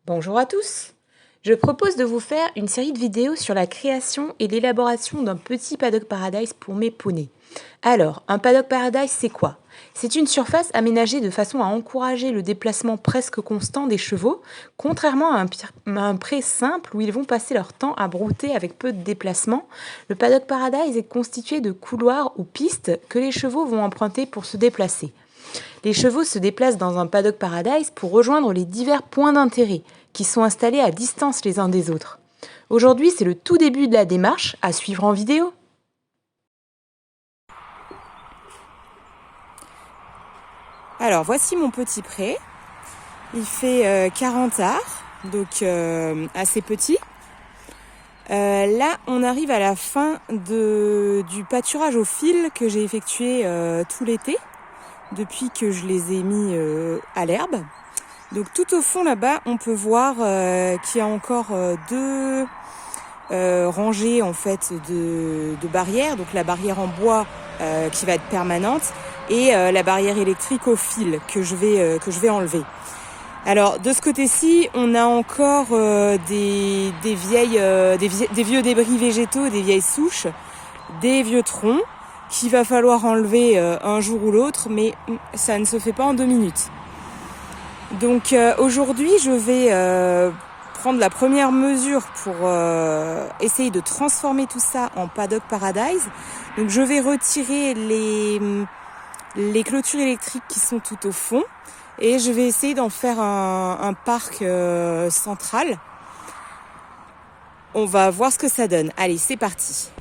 Bonjour à tous! Je propose de vous faire une série de vidéos sur la création et l'élaboration d'un petit paddock paradise pour mes poneys. Alors, un paddock paradise, c'est quoi? C'est une surface aménagée de façon à encourager le déplacement presque constant des chevaux, contrairement à un pré simple où ils vont passer leur temps à brouter avec peu de déplacement. Le paddock paradise est constitué de couloirs ou pistes que les chevaux vont emprunter pour se déplacer. Les chevaux se déplacent dans un paddock paradise pour rejoindre les divers points d'intérêt qui sont installés à distance les uns des autres. Aujourd'hui, c'est le tout début de la démarche, à suivre en vidéo. Alors, voici mon petit pré. Il fait 40 arts, donc assez petit. Là, on arrive à la fin du pâturage au fil que j'ai effectué tout l'été, depuis que je les ai mis à l'herbe. Donc tout au fond là-bas, on peut voir qu'il y a encore deux rangées en fait de barrières. Donc la barrière en bois qui va être permanente et la barrière électrique au fil que je vais enlever. Alors de ce côté-ci, on a encore des vieux débris végétaux, des vieilles souches, des vieux troncs qu'il va falloir enlever un jour ou l'autre, mais ça ne se fait pas en 2 minutes. Donc aujourd'hui, je vais prendre la première mesure pour essayer de transformer tout ça en paddock paradise. Donc je vais retirer les clôtures électriques qui sont tout au fond et je vais essayer d'en faire un parc central. On va voir ce que ça donne. Allez, c'est parti.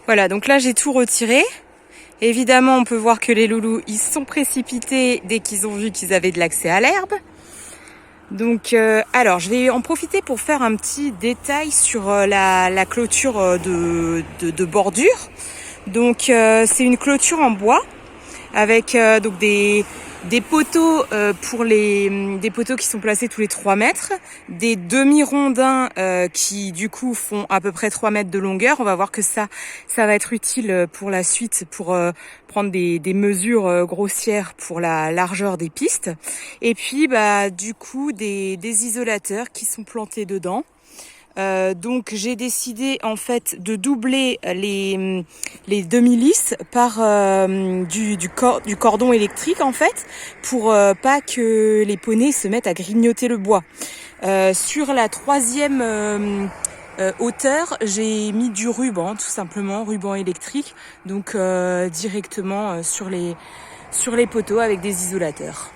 Voilà, donc là j'ai tout retiré. Évidemment, on peut voir que les loulous, ils se sont précipités dès qu'ils ont vu qu'ils avaient de l'accès à l'herbe. Donc, alors, je vais en profiter pour faire un petit détail sur la clôture de bordure. Donc, c'est une clôture en bois avec donc des poteaux des poteaux qui sont placés tous les 3 mètres, des demi-rondins qui du coup font à peu près 3 mètres de longueur. On va voir que ça va être utile pour la suite pour prendre des mesures grossières pour la largeur des pistes. Et puis du coup des isolateurs qui sont plantés dedans. Donc j'ai décidé en fait de doubler les demi-lisses par du cordon électrique en fait pour pas que les poneys se mettent à grignoter le bois. Sur la 3e hauteur, j'ai mis du ruban, tout simplement, ruban électrique, donc directement sur les poteaux avec des isolateurs.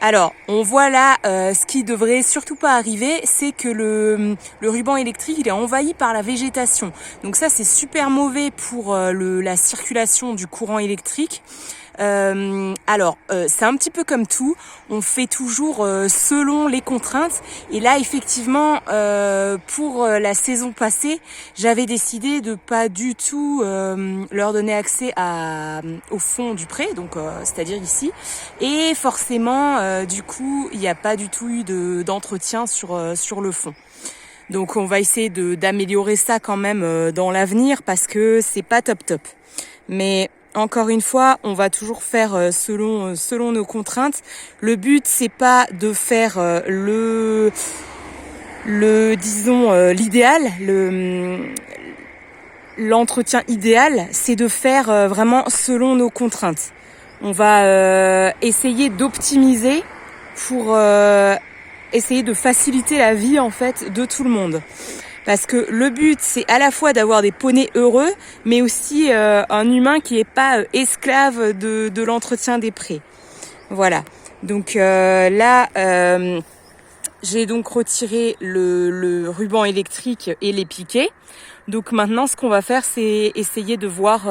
Alors, on voit là ce qui devrait surtout pas arriver, c'est que le ruban électrique, il est envahi par la végétation. Donc ça, c'est super mauvais pour la circulation du courant électrique. Alors, c'est un petit peu comme tout, on fait toujours selon les contraintes. Et là, effectivement, pour la saison passée, j'avais décidé de pas du tout leur donner accès au fond du pré, donc c'est-à-dire ici. Et forcément, du coup, il n'y a pas du tout eu d'entretien sur le fond. Donc, on va essayer d'améliorer ça quand même dans l'avenir parce que c'est pas top. Mais encore une fois, on va toujours faire selon nos contraintes. Le but, c'est pas de faire l'idéal, l'entretien idéal, c'est de faire vraiment selon nos contraintes. On va essayer d'optimiser pour essayer de faciliter la vie en fait de tout le monde. Parce que le but, c'est à la fois d'avoir des poneys heureux, mais aussi un humain qui n'est pas esclave de l'entretien des prés. Voilà. Donc là, j'ai donc retiré le ruban électrique et les piquets. Donc maintenant, ce qu'on va faire, c'est essayer de voir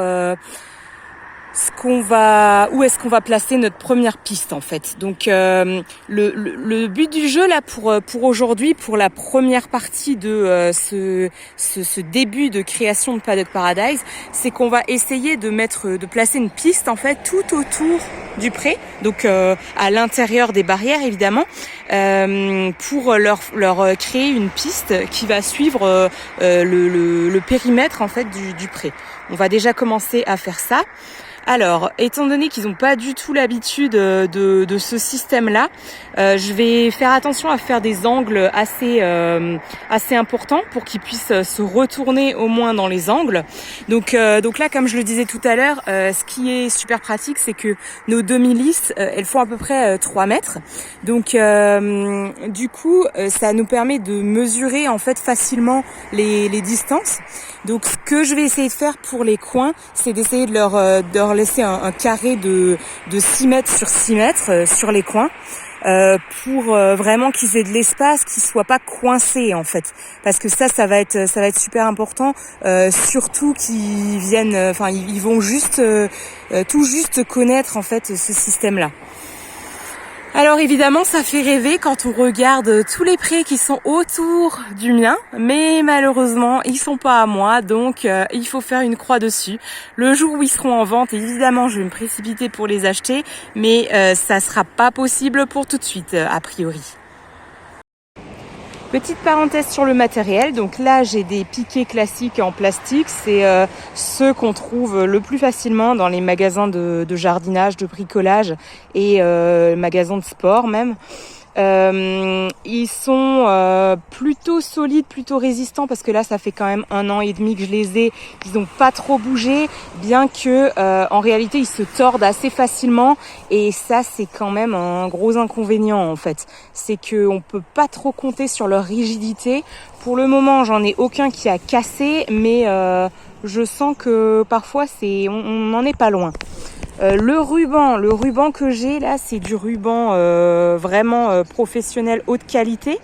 où est-ce qu'on va placer notre première piste en fait. Donc le but du jeu là pour aujourd'hui, pour la première partie de ce début de création de Paddock Paradise, c'est qu'on va essayer de placer une piste en fait tout autour du pré, donc à l'intérieur des barrières évidemment, pour leur créer une piste qui va suivre le périmètre en fait du pré. On va déjà commencer à faire ça. Alors, étant donné qu'ils n'ont pas du tout l'habitude de ce système-là, je vais faire attention à faire des angles assez importants pour qu'ils puissent se retourner au moins dans les angles. Donc là, comme je le disais tout à l'heure, ce qui est super pratique, c'est que nos demi-lisses, elles font à peu près 3 mètres. Donc du coup, ça nous permet de mesurer en fait facilement les distances. Donc ce que je vais essayer de faire pour les coins, c'est d'essayer de leur laisser un carré de 6 mètres sur 6 mètres sur les coins. Pour vraiment qu'ils aient de l'espace, qu'ils soient pas coincés en fait, parce que ça va être super important, surtout qu'ils viennent, ils vont juste tout juste connaître en fait ce système-là. Alors évidemment, ça fait rêver quand on regarde tous les prés qui sont autour du mien, mais malheureusement, ils sont pas à moi, donc il faut faire une croix dessus. Le jour où ils seront en vente, évidemment, je vais me précipiter pour les acheter, mais ça sera pas possible pour tout de suite, a priori. Petite parenthèse sur le matériel, donc là j'ai des piquets classiques en plastique, c'est ceux qu'on trouve le plus facilement dans les magasins de jardinage, de bricolage et magasins de sport même. Ils sont plutôt solides, plutôt résistants, parce que là ça fait quand même 1 an et demi que je les ai, ils n'ont pas trop bougé, bien que en réalité ils se tordent assez facilement, et ça c'est quand même un gros inconvénient en fait, c'est qu'on peut pas trop compter sur leur rigidité. Pour le moment j'en ai aucun qui a cassé, mais je sens que parfois on n'en est pas loin. Le ruban que j'ai là, c'est du ruban vraiment professionnel, haute qualité.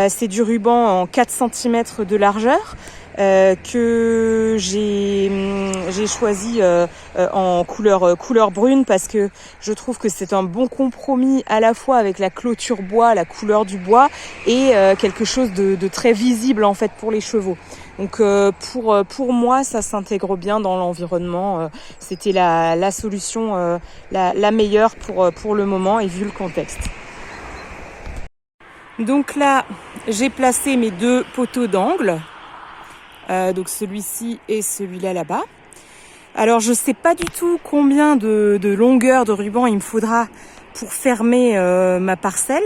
C'est du ruban en 4 cm de largeur que j'ai choisi en couleur brune, parce que je trouve que c'est un bon compromis à la fois avec la clôture bois, la couleur du bois, et quelque chose de très visible en fait pour les chevaux. Donc pour moi, ça s'intègre bien dans l'environnement. C'était la solution la meilleure pour le moment et vu le contexte. Donc là, j'ai placé mes 2 poteaux d'angle. Donc celui-ci et celui-là là-bas. Alors je sais pas du tout combien de longueur de ruban il me faudra pour fermer ma parcelle.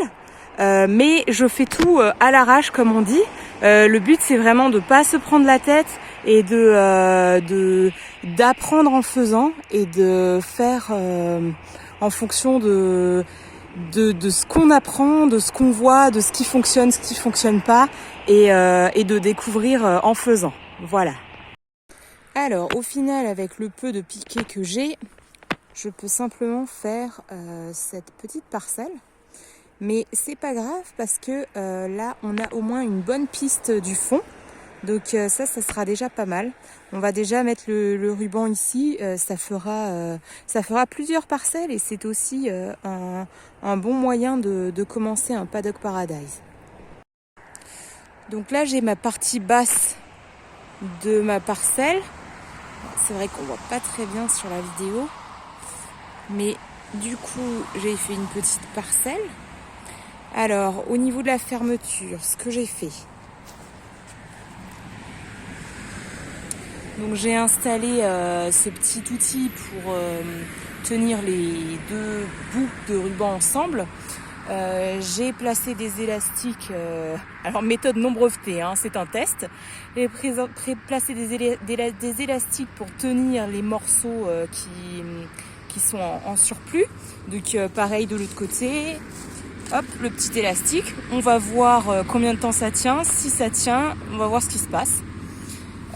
Mais je fais tout à l'arrache, comme on dit. Le but c'est vraiment de pas se prendre la tête et d'apprendre en faisant, et de faire en fonction de ce qu'on apprend, de ce qu'on voit, de ce qui fonctionne, ce qui fonctionne pas, et de découvrir en faisant. Voilà. Alors au final, avec le peu de piquets que j'ai, je peux simplement faire cette petite parcelle. Mais c'est pas grave, parce que là on a au moins une bonne piste du fond, donc ça sera déjà pas mal. On va déjà mettre le ruban ici, ça fera plusieurs parcelles, et c'est aussi un bon moyen de commencer un paddock paradise. Donc là j'ai ma partie basse de ma parcelle. C'est vrai qu'on voit pas très bien sur la vidéo, mais du coup j'ai fait une petite parcelle. Alors, au niveau de la fermeture, ce que j'ai fait. Donc j'ai installé ce petit outil pour tenir les 2 bouts de ruban ensemble. J'ai placé des élastiques, alors méthode non brevetée, hein, c'est un test. J'ai placé des élastiques pour tenir les morceaux qui sont en surplus. Donc pareil de l'autre côté. Hop, le petit élastique. On va voir combien de temps ça tient. Si ça tient, on va voir ce qui se passe.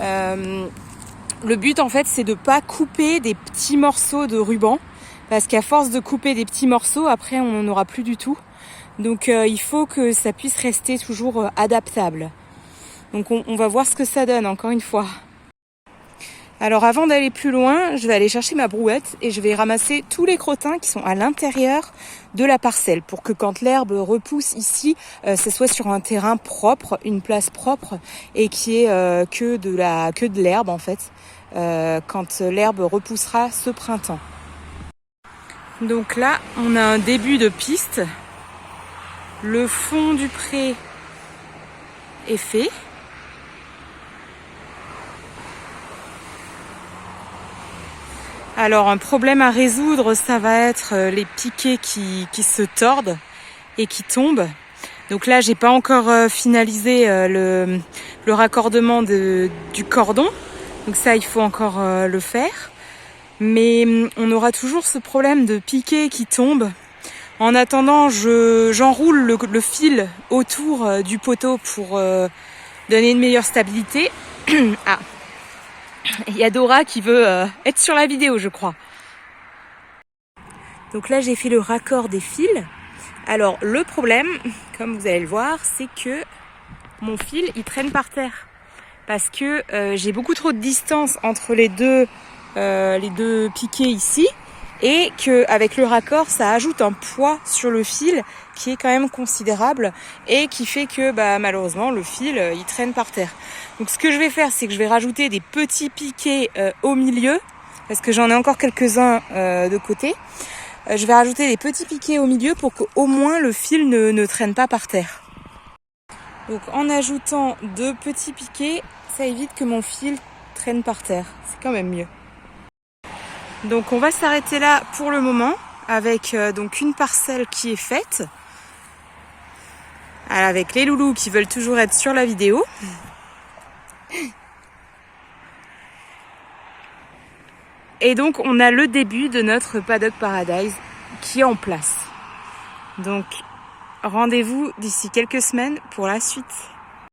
Le but en fait, c'est de pas couper des petits morceaux de ruban, parce qu'à force de couper des petits morceaux, après on n'en aura plus du tout. Donc il faut que ça puisse rester toujours adaptable. Donc on va voir ce que ça donne encore une fois. Alors avant d'aller plus loin, je vais aller chercher ma brouette et je vais ramasser tous les crottins qui sont à l'intérieur de la parcelle, pour que quand l'herbe repousse ici, ce soit sur un terrain propre, une place propre, et qu'il y ait que de l'herbe en fait, quand l'herbe repoussera ce printemps. Donc là, on a un début de piste. Le fond du pré est fait. Alors un problème à résoudre, ça va être les piquets qui se tordent et qui tombent. Donc là, j'ai pas encore finalisé le raccordement du cordon. Donc ça, il faut encore le faire. Mais on aura toujours ce problème de piquets qui tombent. En attendant, j'enroule le fil autour du poteau pour donner une meilleure stabilité. Ah, il y a Dora qui veut être sur la vidéo, je crois. Donc là, j'ai fait le raccord des fils. Alors, le problème, comme vous allez le voir, c'est que mon fil, il traîne par terre. Parce que j'ai beaucoup trop de distance entre les deux piquets ici. Et qu'avec le raccord, ça ajoute un poids sur le fil qui est quand même considérable et qui fait que malheureusement le fil il traîne par terre. Donc ce que je vais faire, c'est que je vais rajouter des petits piquets au milieu parce que j'en ai encore quelques-uns de côté. Je vais rajouter des petits piquets au milieu pour qu'au moins le fil ne traîne pas par terre. Donc en ajoutant 2 petits piquets, ça évite que mon fil traîne par terre. C'est quand même mieux. Donc on va s'arrêter là pour le moment avec donc une parcelle qui est faite. Avec les loulous qui veulent toujours être sur la vidéo. Et donc on a le début de notre Paddock Paradise qui est en place. Donc rendez-vous d'ici quelques semaines pour la suite.